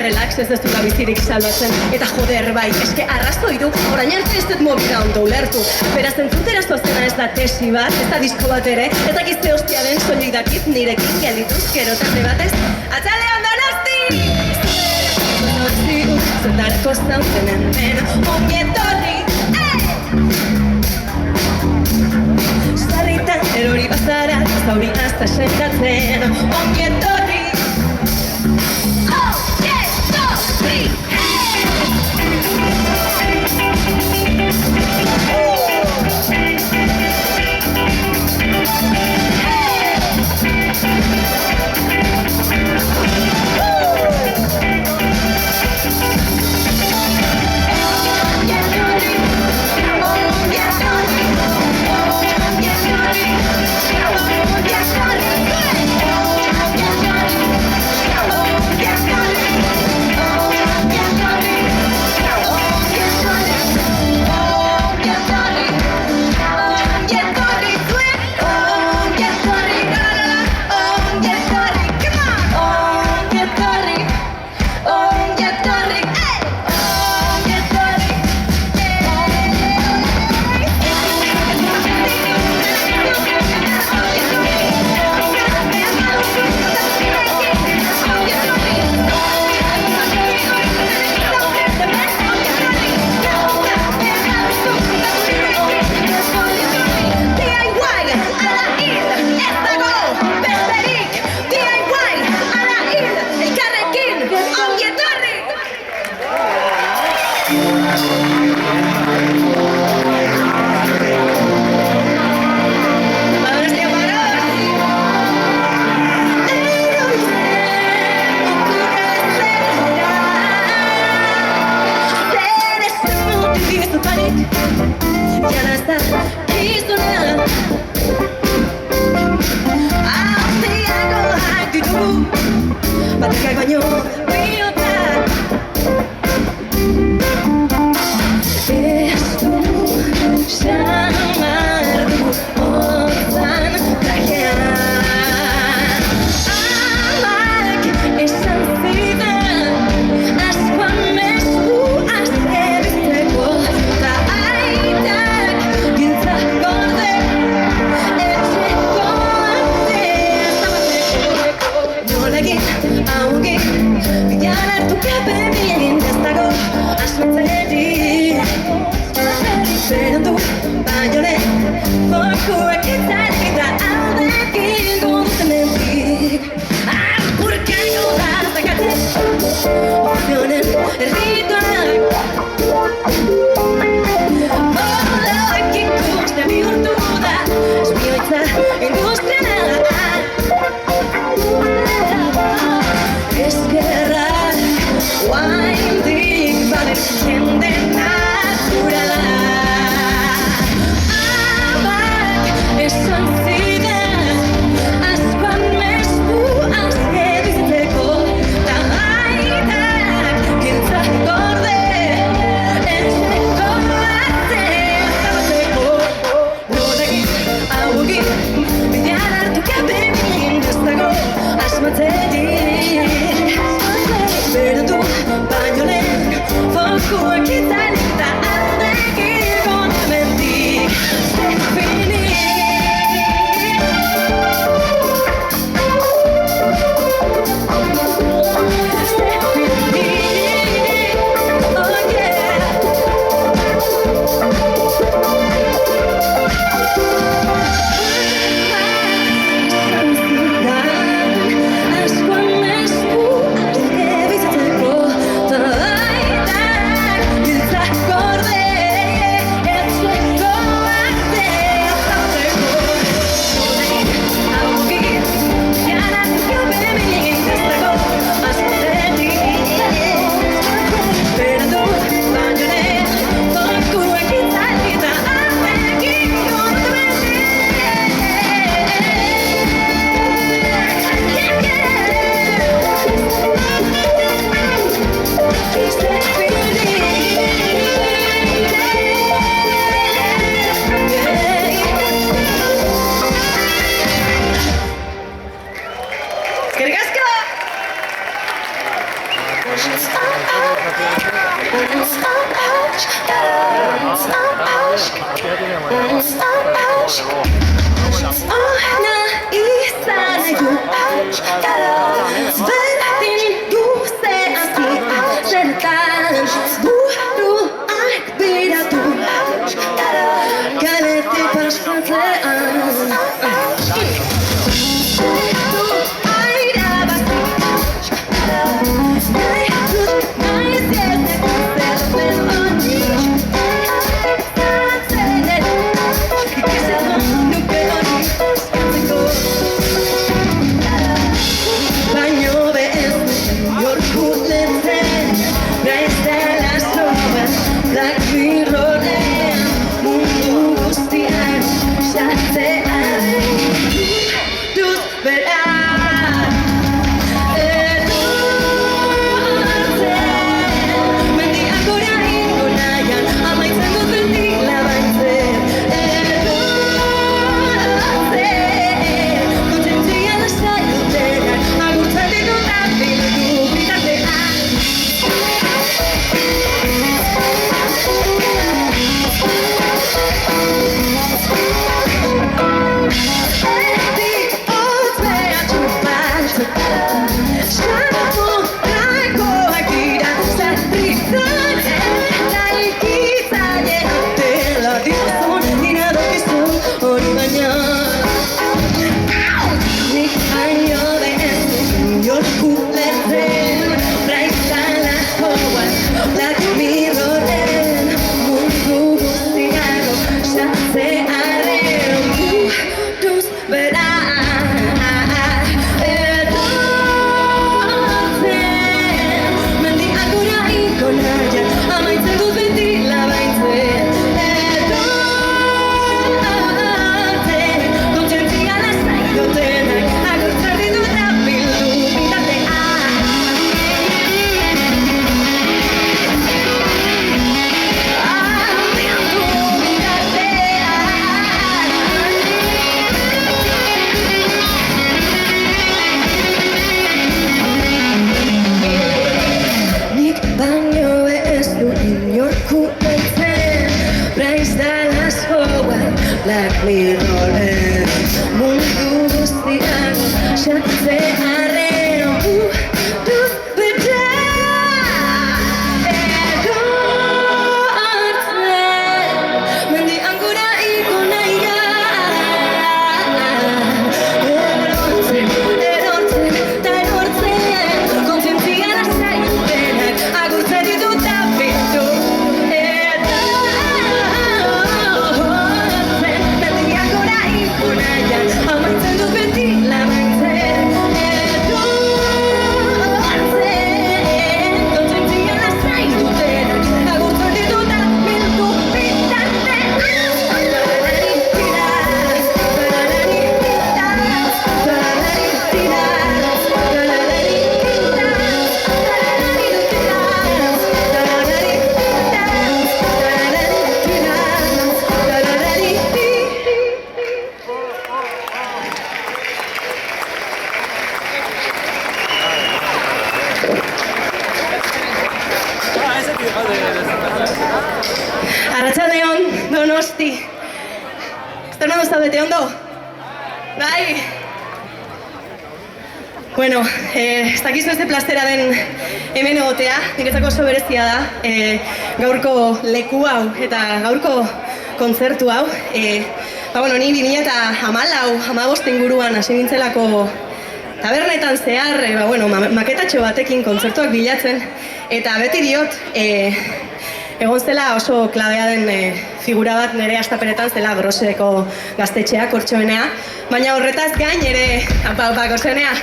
relax ez duzula bizirik salbatzen. Eta joder bai, eske arrazoi du, orain arte ez dut mobila ondo ulertu. Beraz entzutera zozena ez da tesi bat, ez da disko bat ere, eta gizte hostia den soilik dakit nirekin geldituz, gero tarde batez. Atxaldeon Donosti! Donosti, zendarko zauten hemen, ongi etorri! Sarritan erori bazara, zauri hasta sentatzen, ongi etorri! Ona izan nahi du berdin duzeazki zertan buruak biratu kaletik pastatzean Black Mirror mundu guztiak xatze arrero du bete ego hartzen mendian gura iko nahi erortzen eta erortzen kontzientzia lasai dutenak agurtzen ditut abitu amaitzen dut beti labaintzen edortzen kontzientzia lasai dutenak agurtzen ditut abildu bitartean Arratsaldeon, Donosti. Zer modu zaudete ondo? Bai? Bueno, ez dakizu ez de plazera den hemen egotea, niretzako oso berezia da, gaurko leku hau eta gaurko kontzertu hau. Ni 2014 inguruan hasi nintzelako tabernetan zehar, maketatxo batekin kontzertuak bilatzen, eta beti diot, egon zela oso klabea den figura bat nire astapenetan zela Groseko gaztetxea, Kortxoenea, baina horretaz gain ere, Kortxoenea,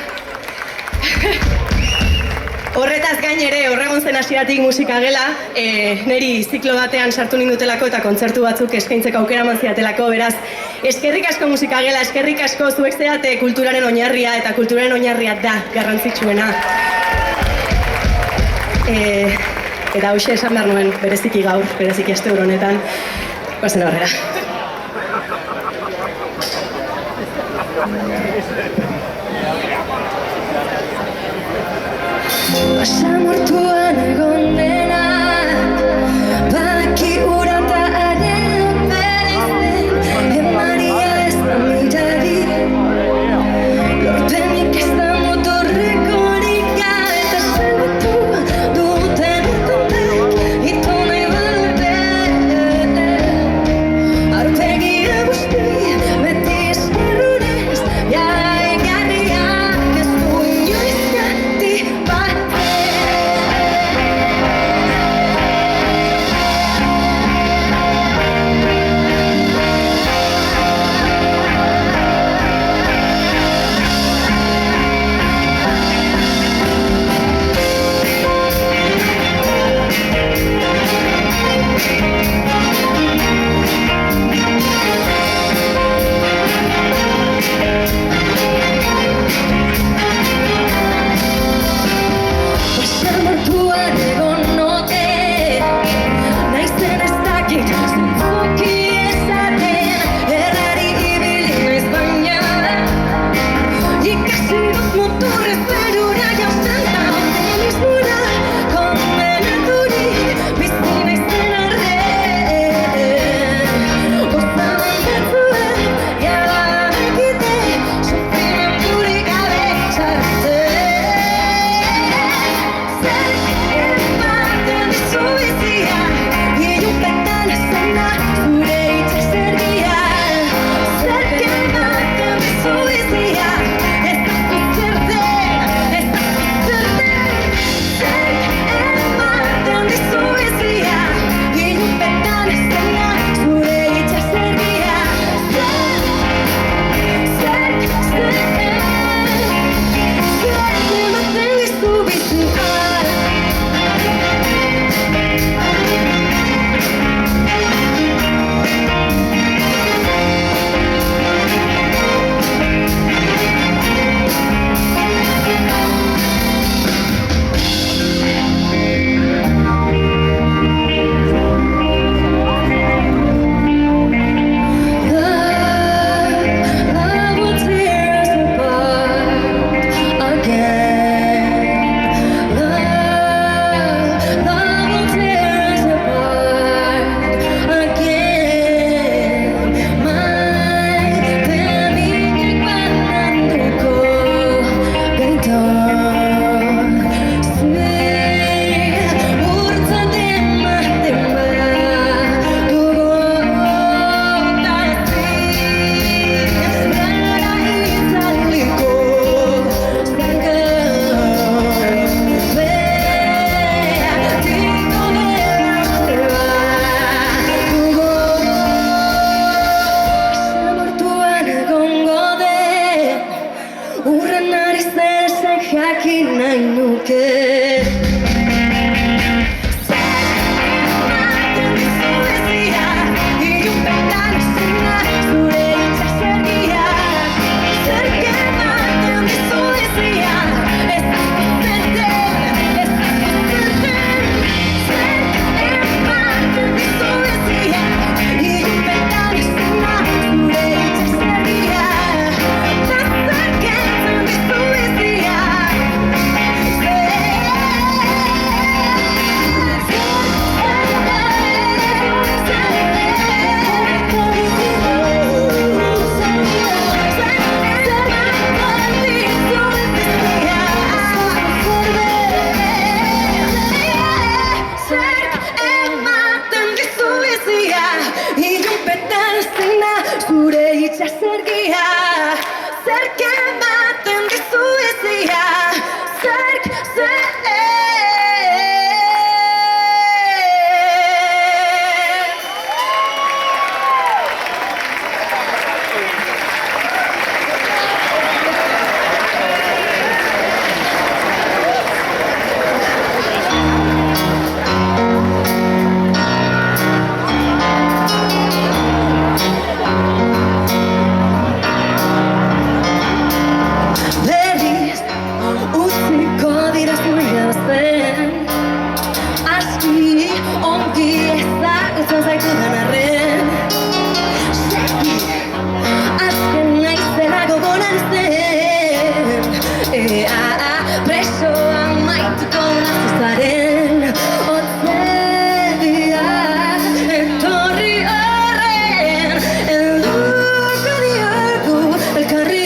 horretaz gain ere horregon zen hasieratik musika gela, niri ziklo batean sartu nindutelako eta kontzertu batzuk eskaintzeko aukera eman ziatelako, beraz, eskerrik asko musika gela, eskerrik asko zuek zeate kulturaren oinarria eta kulturaren oinarria da garrantzitsuena. Eta hauxe esan behar nuen, bereziki gaur, bereziki aste honetan, goazen aurrera. Basamortuan egon denak, badaki ura eta arena zaitudan arren segi azken naizela gogonan zen presoa maituko nazizaren otzegia etorri arren helduko diogu elkarri.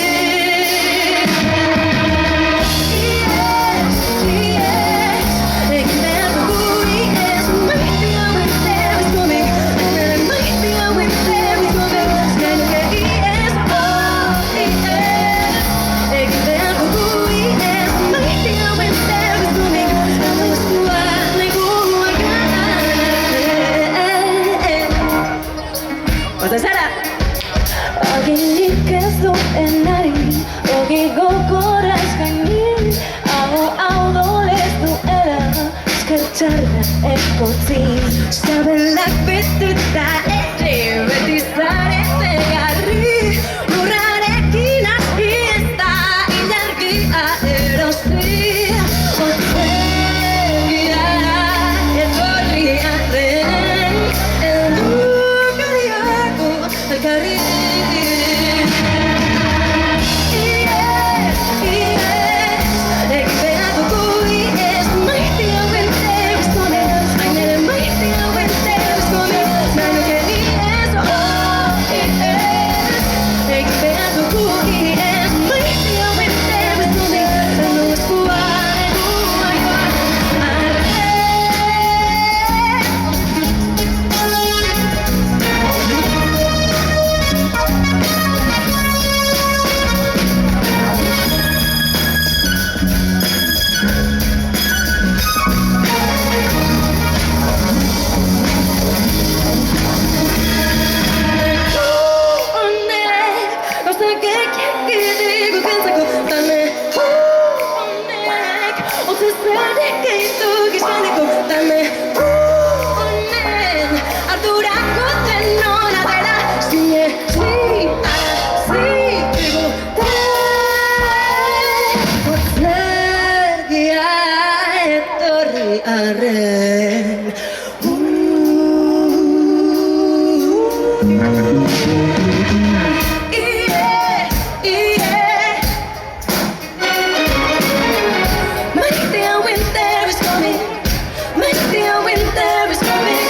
Ogirik ez duenari, ogi gogora eskaini, hau dolez duela, eskertxarra ekotzi. Sabelak betuta ere beti zarete garri, lurrarekin hasi ez da ilargia erosi. Otzegia etorri arren, helduko diogu elkarri. Winter is coming.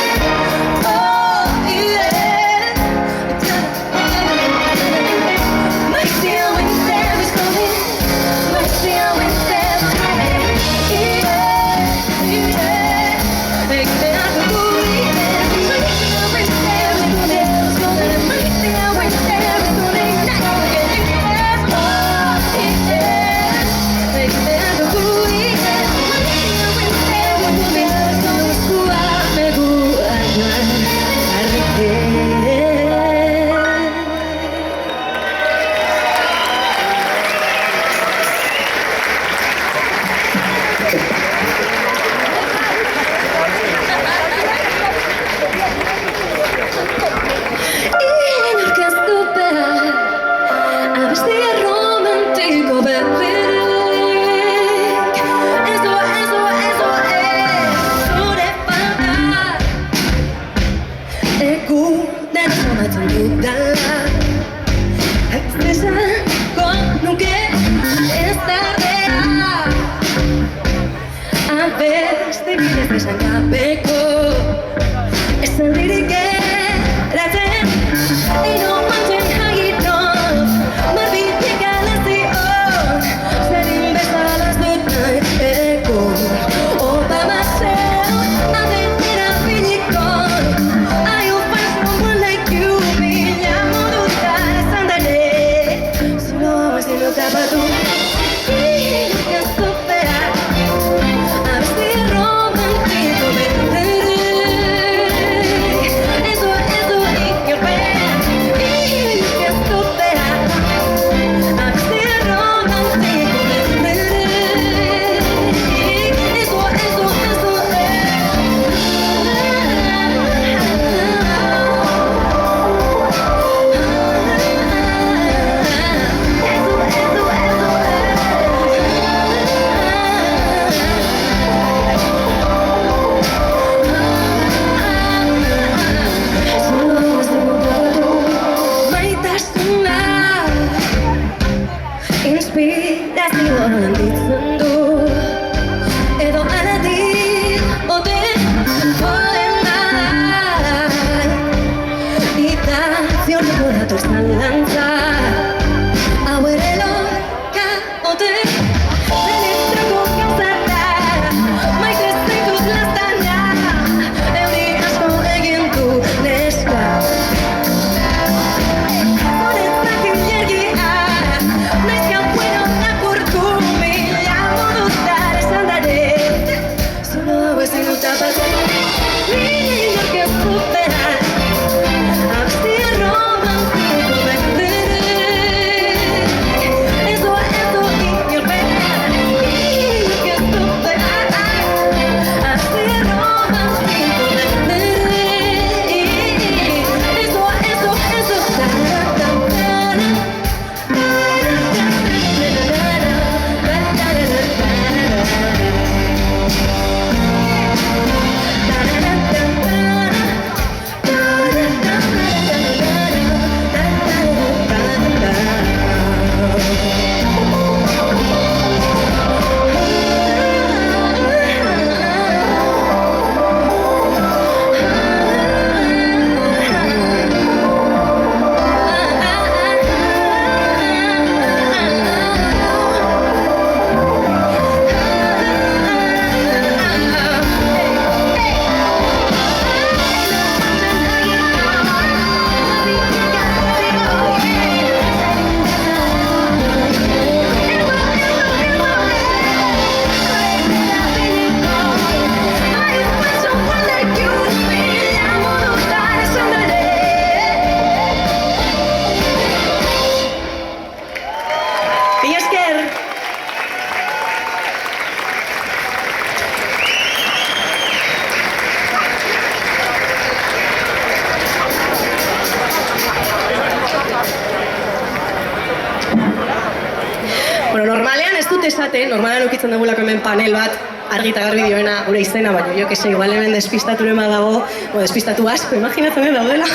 esaten, normalan ukitzen dugulako hemen panel bat, argi eta garbi dioena gure izena, baina jo, kese, igual hemen despistaturen bat dago, despistatu asko, imaginatzen dut daudela.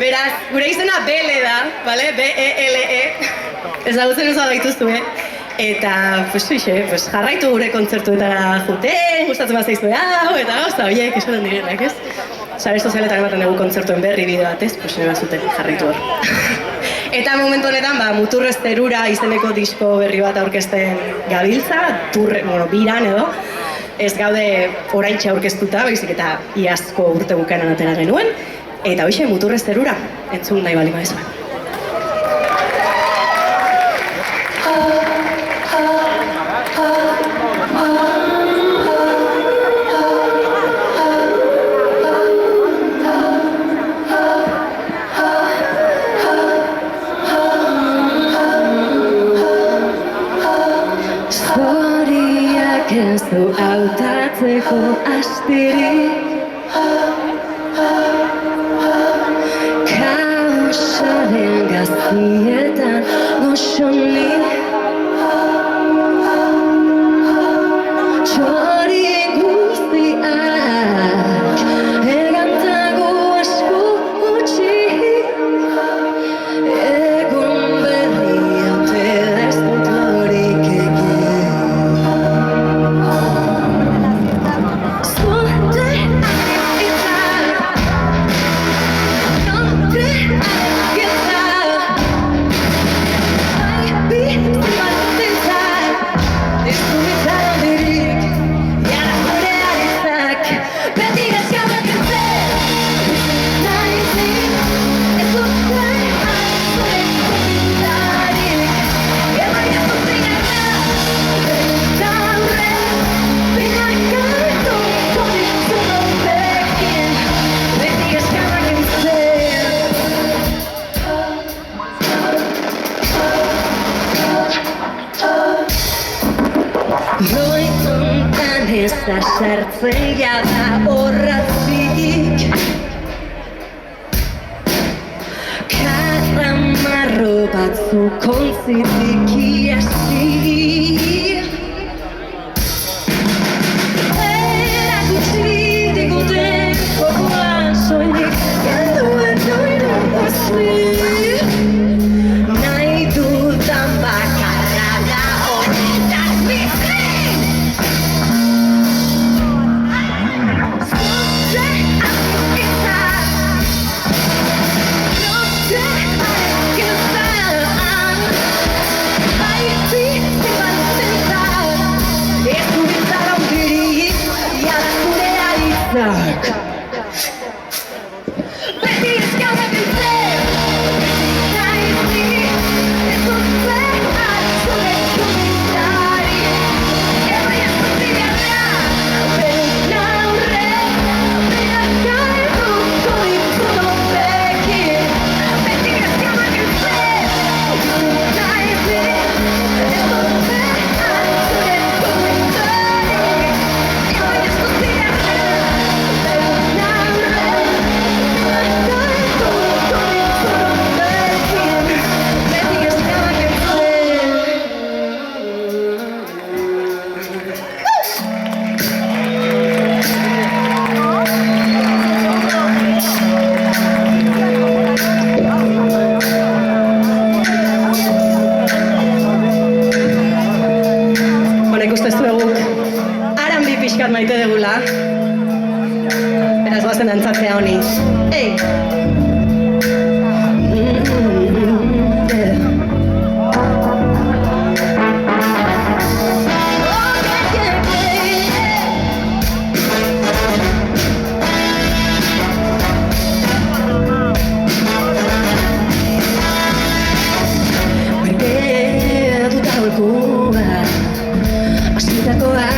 Beraz, gure izena Bele da, bale? B-E-L-E. Ezagutzen oso gaituztu, Eta, jarraitu gure kontzertuetara juten, gustatzen bat zaiztu, eta gauza, horiek esaten direnak, ez? Sare sozialetan ematen dugu kontzertuen berri bideo bat, ez? Nire bat zuten jarraitu hor. Eta momentu honetan, Muturrez Zerura izeneko disko berri bat aurkezten gabiltza, biran edo. Ez gaude oraintxe aurkeztuta, baizik eta iazko urte bukaeran atera genuen. Eta hoxe, Muturrez Zerura, entzun nahi bali maizuen. Zoriak ez du hautatzeko astirik, kaosaren gaztietan goxonik. Txori guztiak egantago asko gutxik, egun berria ez dut lorik egin. Loitontan ez da sartzen jada horratzik, karramarro batzuk ontzitik iasi. Erakutsi diguten jokoan soilik genduen noire bazi. Nahi dudan bakarra da horretaz bizi. Maite degula, beraz goazen dantzatzea honi. Ei! Berdeduta holkua, asitakoa,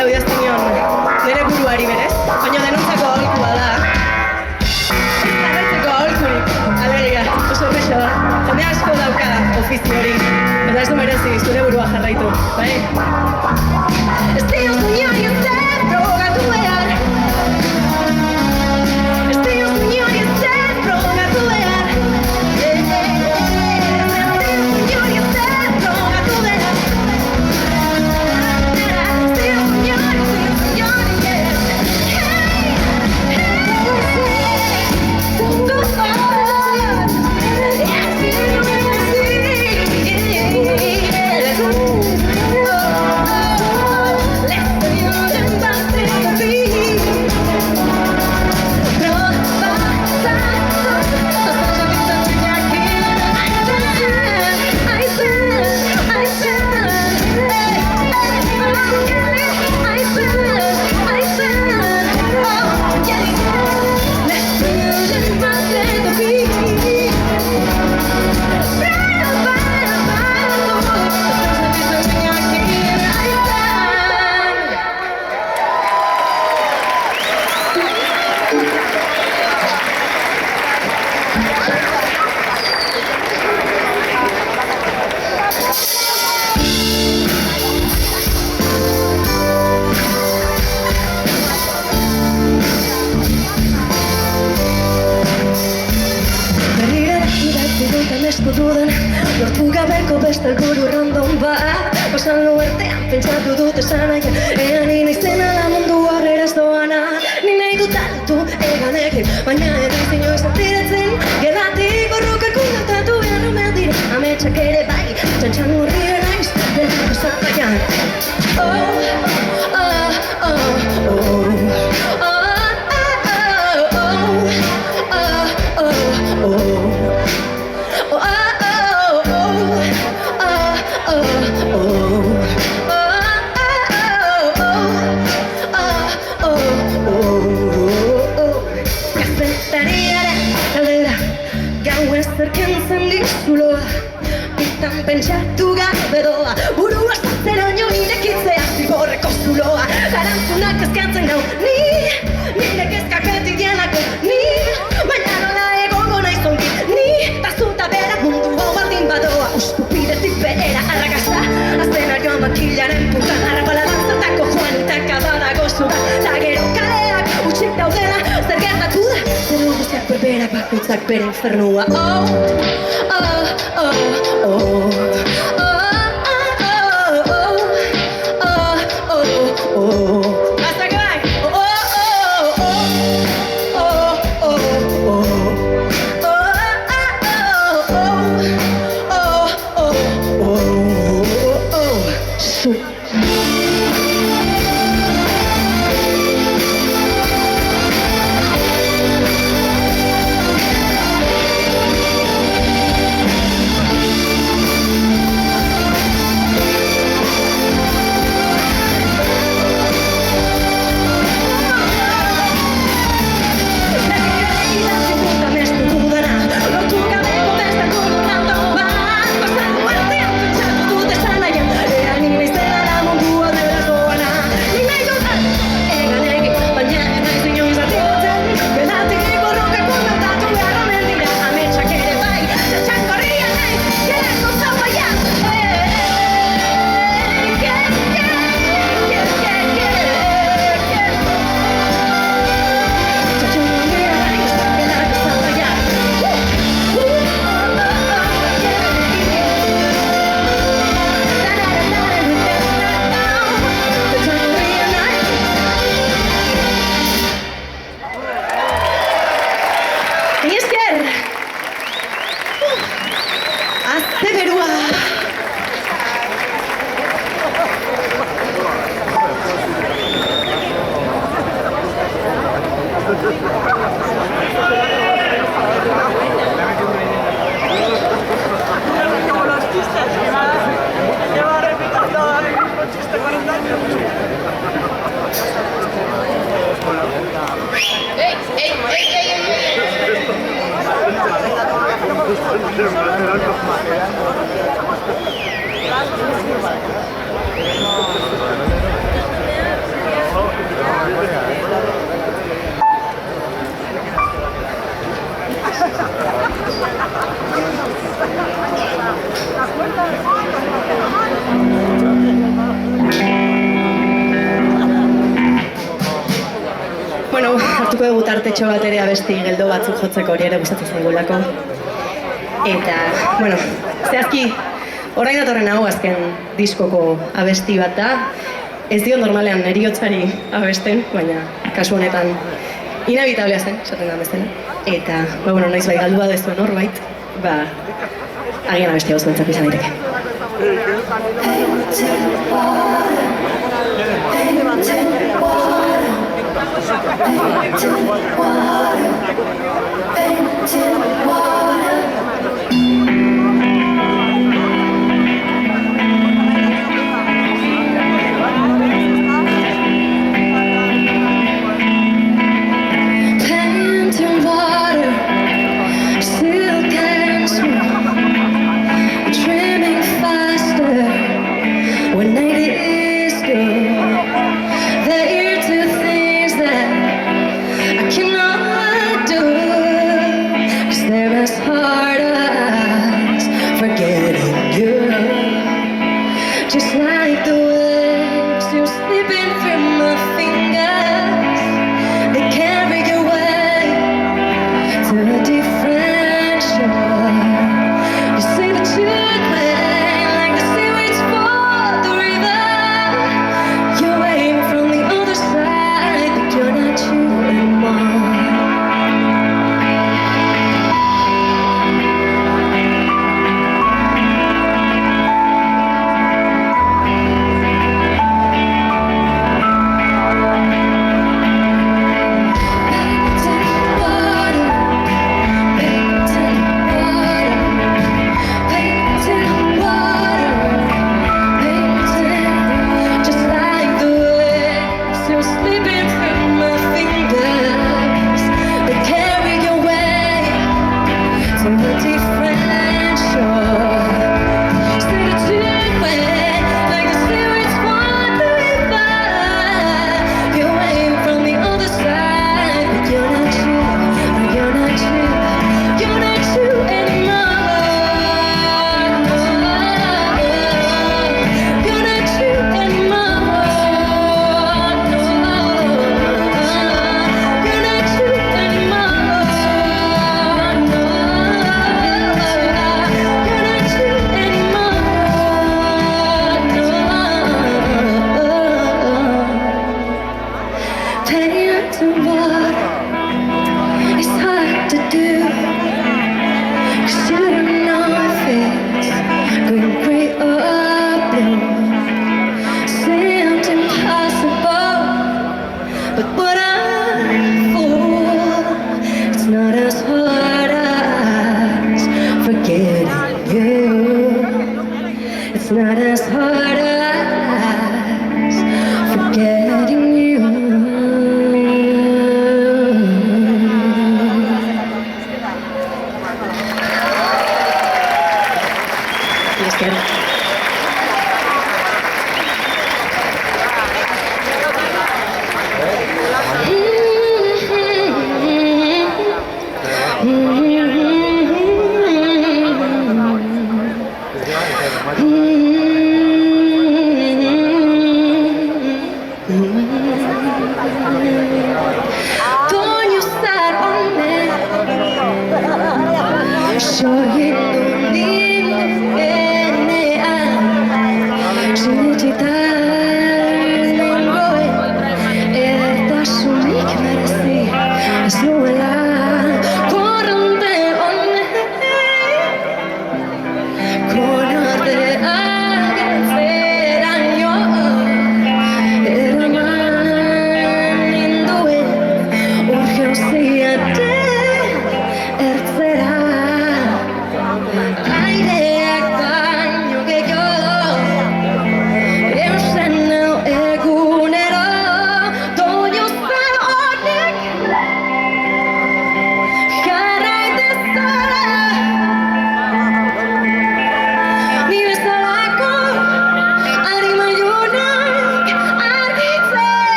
hau idazten nion nire buruari berez, baina denontzako aholkua da. Ez agertzeko aholkurik, alegia, oso horrexo da. Jende asko dauka ofizio hori, eta ez du merezi zure burua jarraitu, bai? Ez diozu inori ezer frogatu behar. Ez diozu inori ezer frogatu behar. Ez diozu inori ezer frogatu behar. Ez diozu inori, lortu gabeko beste helburu random bat. Pasan lo artean pentsatu dut esan aia, ea ni naizena da mundu aurrera ez doana. Ni nahi dut altu eganekin, baina edaz inoiz atiratzen. Gerratik borrokak unatatu behar omen dira, ametsak ere bai, txantxan horri naiz, delako zapaian. Oh, oh, oh, oh. Pentsatu gabe doa, burua zeraino irekitzea zigorreko zuloa. Zarantzunak kezkatzen gau, nire kezkak betidianako, baina nola egongo naiz ongi, tazuta bera mundu hau baldin badoa. Ustupidetik behera arrakasta, azten arioa makilaren puntan, arrapala dantzatako joanitak abadago zura. Ta gero kaleak utxik daudela, zer gertatu da, zero guztiak berberak bakoitzak bere infernua. Oh, oh, oh, oh. dugu tartetxo bat ere abesti geldo batzuk jotzeko, hori ere gustatzen zaigulako. Eta, bueno, zehazki, orain datorren hau azken diskoko abesti bat da. Ez dio normalean heriotzari abesten, baina kasu honetan inevitablea zen, esaten da bezala. Eta, bueno, noiz bai galdu badezu norbait, agian abestia guztuentzat izan daiteke.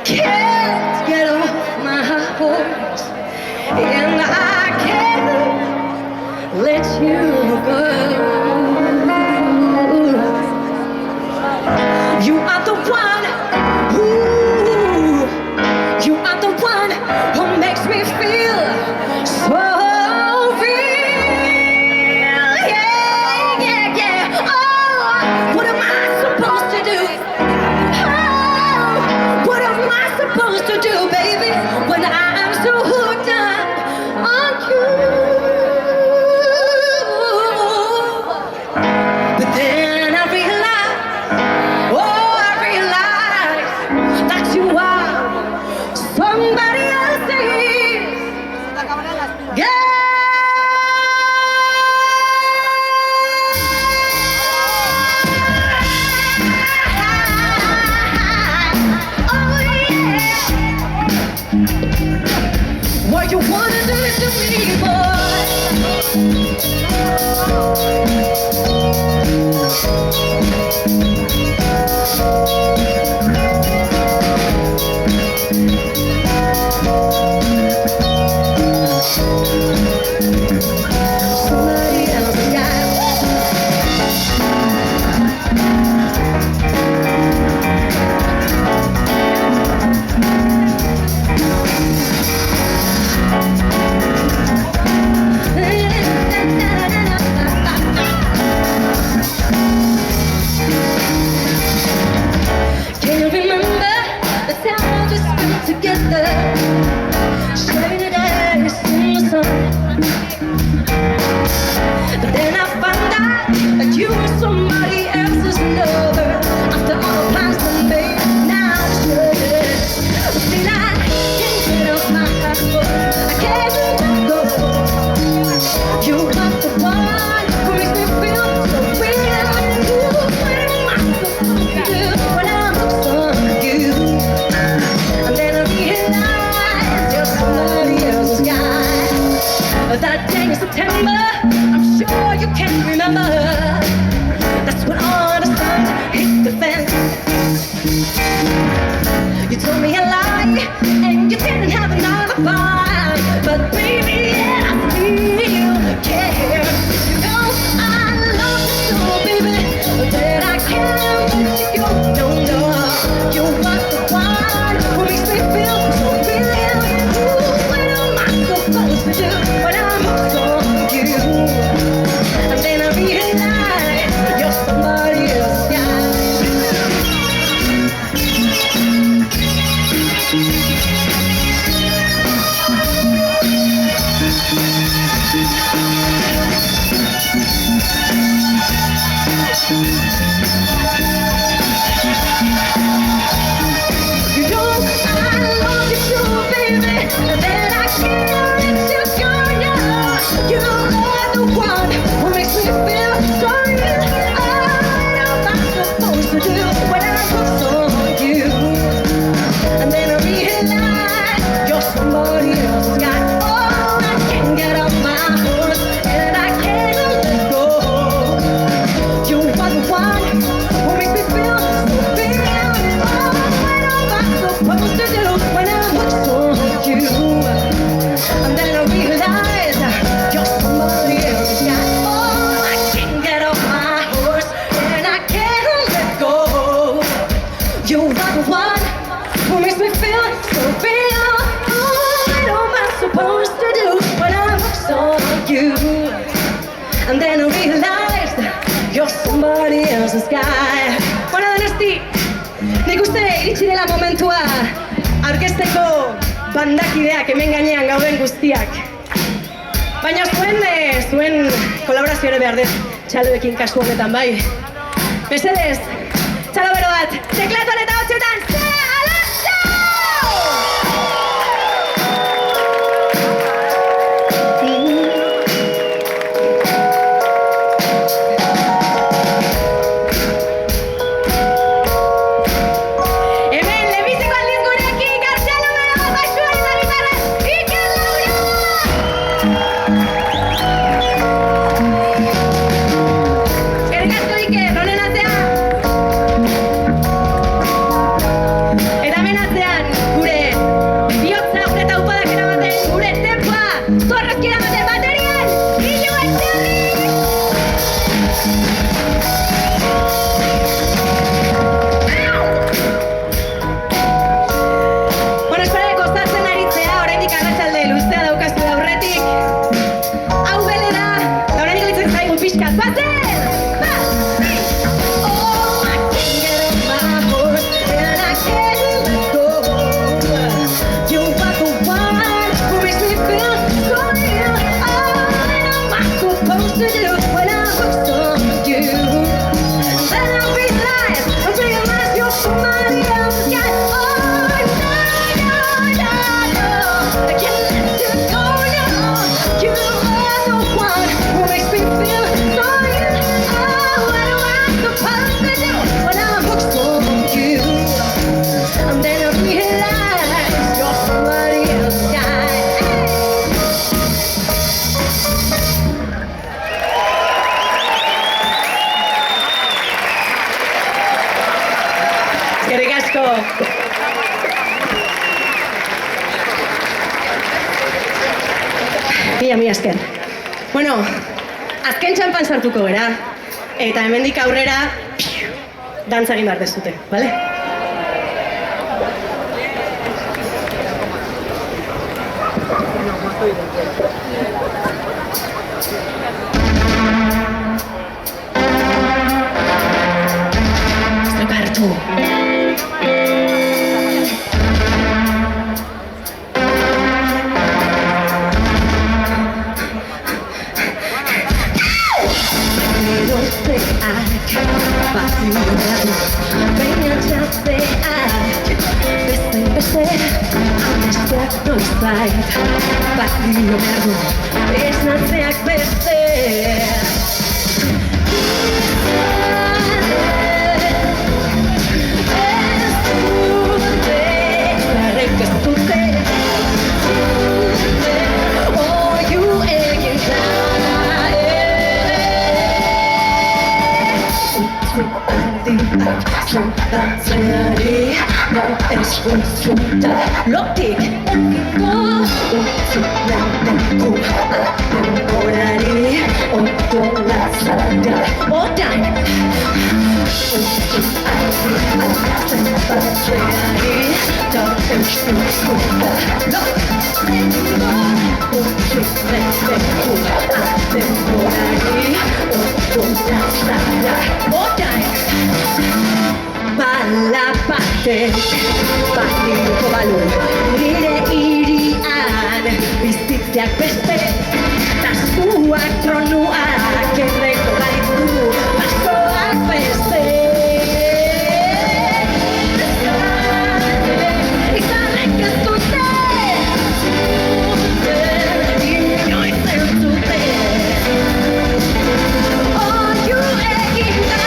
Can't get off my horse, and I can't let you go. You are the one, ooh, you are the one who makes me feel so real. Yeah, yeah, yeah. Oh, what am I supposed to do? What am I supposed to do, baby, when I'm so hooked up on you? But then I realize, oh, I realize that you are somebody else's. Yeah. What you wanna do to me, boy? Somebody else's guy. Can you remember the time we spent together, sharing the days in the sun? But then I found out that you were somebody else's lover. After all the plans we made, now it's yours. But then I can't get off my heart, I can't let go. You are the one who makes me feel so real. What am I supposed to do when I'm hooked on you? And then I realize you're somebody else's guy. That day in September, I'm sure you can remember. That's when all the sun hit the fence. You told me a lie, and you didn't have another alibi. But baby, yeah, I still care. You know I love you so, baby, that I can't let you go. No, no, you are the one who makes me feel so real. Ooh, what am I supposed to do when I'm hooked on you? And then I realize you're somebody else's guy. You know I love you so, baby, and then I can't let you go. Yeah, you are the one who makes me feel so real. What am I supposed to do when I'm hooked on you? And then I realize you're somebody else's guy. Oh, I can't get off my horse, and I can't let go. You are the one who makes me feel so real. Oh, what am I supposed to do when I'm hooked on you? And then I realize you're somebody else's guy. Oh, I can't get off my horse, and I can't let go. You are the one who makes me feel so real. Oh, what am I supposed to do when I'm hooked on you? And then I realized you're somebody else's guy. Bueno, Donosti, nik uste iritsi dela momentua aurkezteko bandakideak hemen gainean gauden guztiak. Baina zuen kolaborazio ere behar dut, txaloekin kasu honetan bai. Mesedez, txalo bero bat, teklatuan eta hotxetan, Zea Alonso! Hemen, lehenbiziko aldiz gurekin, Gartxalo bero bat baixua eta gitarra, Iker Laura! Eskerrik asko Iker, honen atzean! Eta hemen atzean, gure bihotza, gure taupadak eramaten, gure tempoa, zorrozki eramaten baterian, Ilu Etxerri! Bueno, espero gozatzen aritzea, oraindik arratsalde luzea daukazu aurretik. Hau bele da, eta oraindik litzen zaigu pixkat, bazen! Bat, bi! Oh, I can't get on my horse, and I can't let go. You are the one who makes me feel so real. All that I'm supposed to do when I hooked on you. Then I'll realize you're somebody else's guy. Oh, no, no, no, no. I can't let you go, no. You are the one who makes me feel so real. Oh, what am I supposed to do when I'm hooked on you? And then I realize you're somebody else's guy. Eskerrik asko. Mila esker. Bueno, azken txampan sartuko gera, eta hemendik aurrera dantza egin behar dezute, bale? Hartu. Balio behar du, esnatzeak beste. Zentratzeari ez guzuta lotik ekiko utzuleku atemporari otola zara otan zentratzeari ez guzuta lotik ekiko utzuleku atemporari otola zara otan Balabatek, balioko balu, nire irian, bizitzeak beste, tazuak tronuak, erreko gaitu, basoak beste. Izarrek ez dute, inoiz ez dute. Oiu egin da,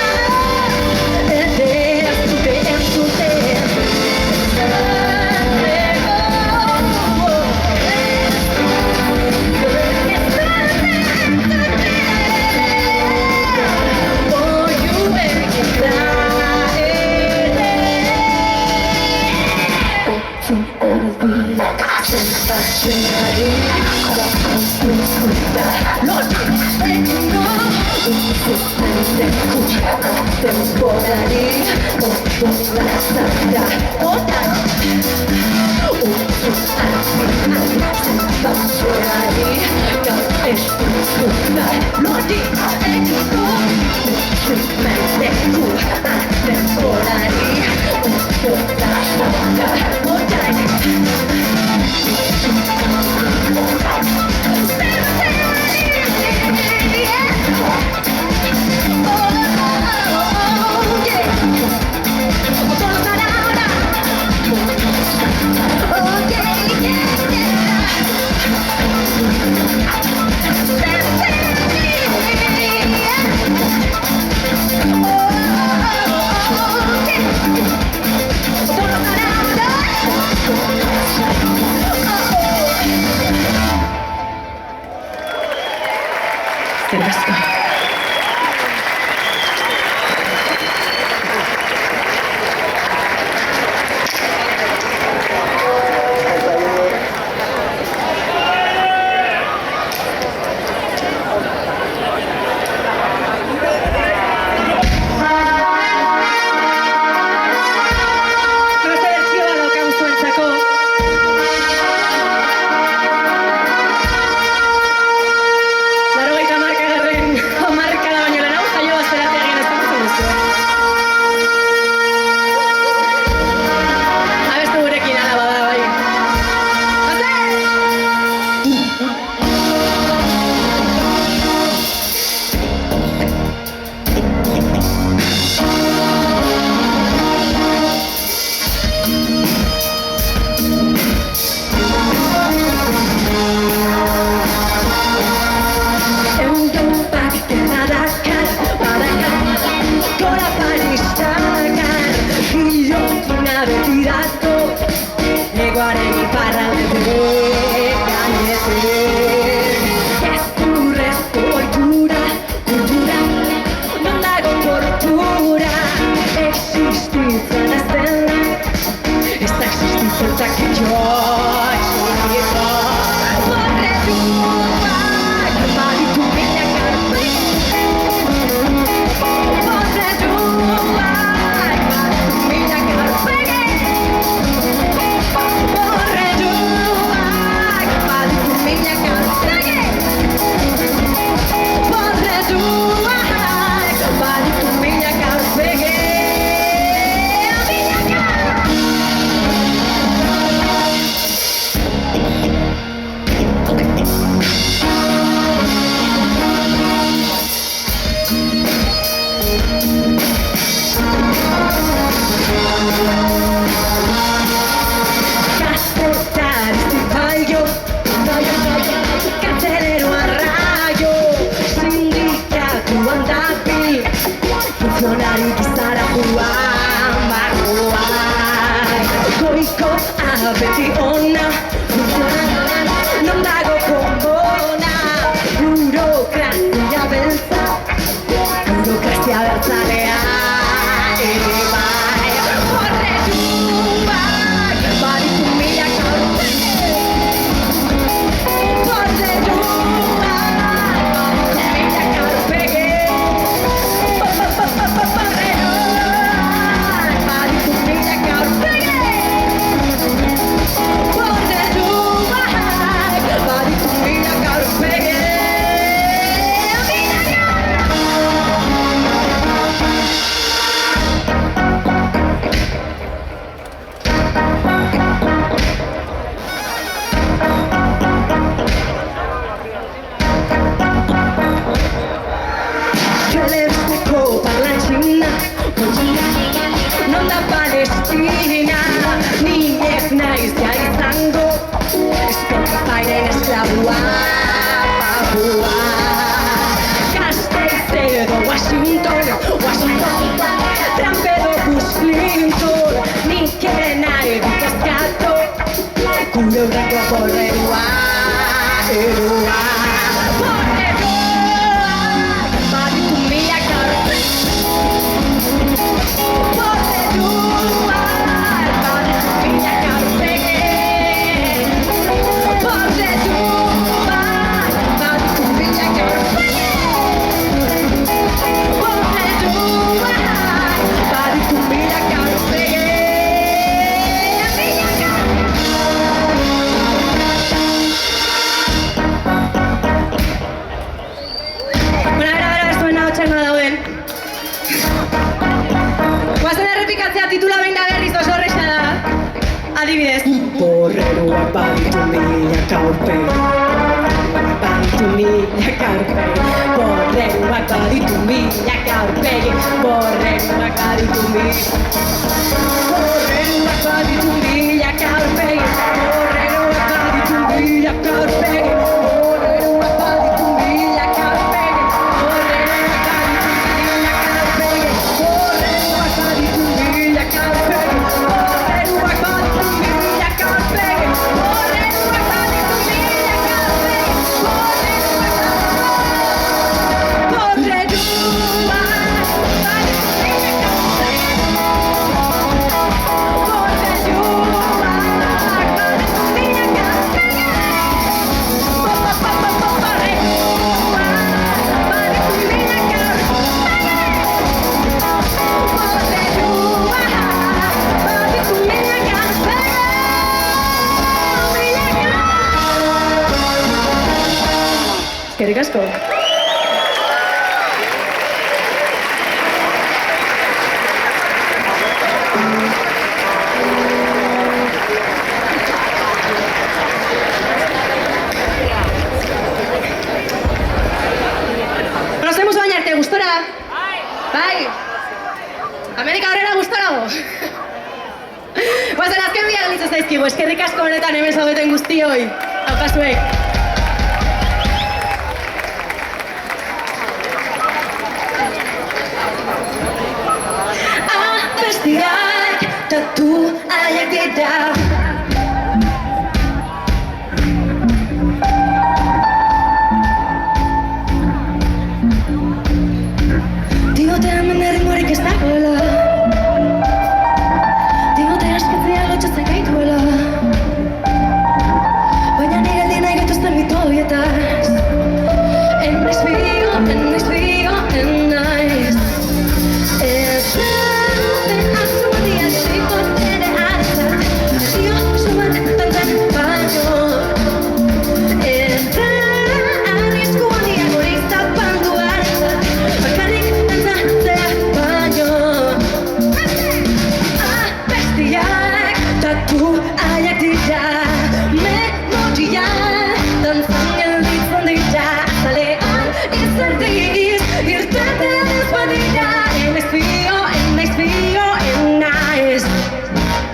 temporari otola zara otan zentratzeari ez guzuta lotik ekiko utzuleku atemporari otola zara otan polizia izango Spotifyren esklabua babua Gasteiz edo Washington Trump edo Bush Clinton Nik ere nahi dut eskatu Gure urreko borrerua Erua Borrerua Baditu milak aurre Borrerua Baditu milak aurpege Borrerua Baditu milak aurpege Borrerua Baditu milak aurpege Titula behin da berriz oso horreixa da. Adibidez. Borreruak baditu milak aurpegi. Baditu milak aurpegi. Borreruak baditu milak aurpegi. Borreruak baditu milak aurpegi. Borreruak baditu milak aurpegi. Borreruak baditu milak aurpegi. Eskerrik asko. Nos hemos bañarte, gustora? Bai. Amerika horrela gustorago? Guazen azken biak litzez daizkigu, eskerrik asko honetan hemen zaudeten guztioi. Haukasuek. Abestiak tatu aiak dira Diote hemen erritmorik ez dagoela Diote askatzea lotxatzen gaituela Baina nire aldi nahi gaituzten mitoietaz Ennaiz bio, ennaiz bio, ennaiz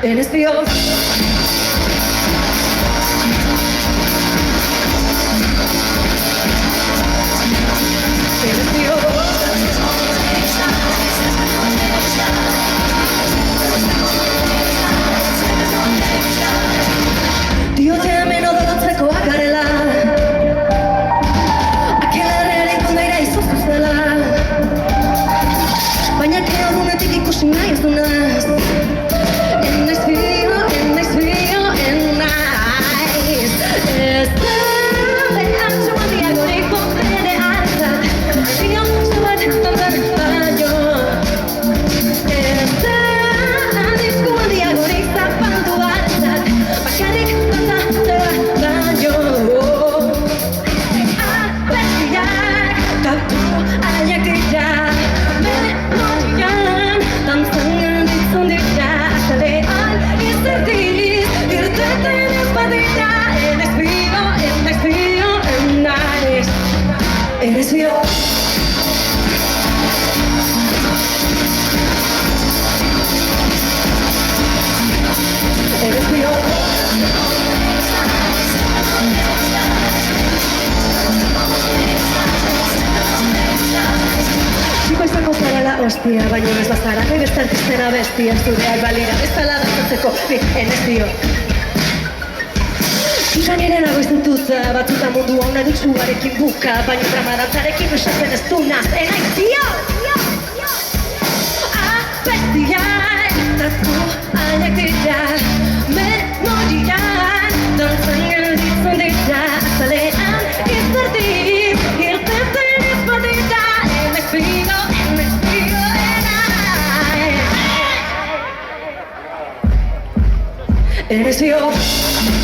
En este Dios Diote hemen odolotzeko akarela Akelarrean kondaira izuzuzela Baina keo dunetik ikusi nahi ez dunaz Ennaiz bio, ennaiz bio, ennaiz Ez da behar zuandiak horiko bere hartzat Bio zuat tantan baino Ez da handizko handiak horik zapandu hartzat Bakarrik tantan baino Abestiak tatu aiak dira Memorian tantzan ostia, baino ez da zara, beste artistena bestia, zureak balira, bezala dantzatzeko, enez dio. Gainera nago ez dututa, batzuta mundu hona dutxuarekin buka, baino drama dantzarekin usatzen ez du naz, enaiz dio! Bestiak, tratu haiek dira, memorian, dantzan gelditzen dira, azalean izterdik, irteten izbadira, enaiz dio, enaiz dio.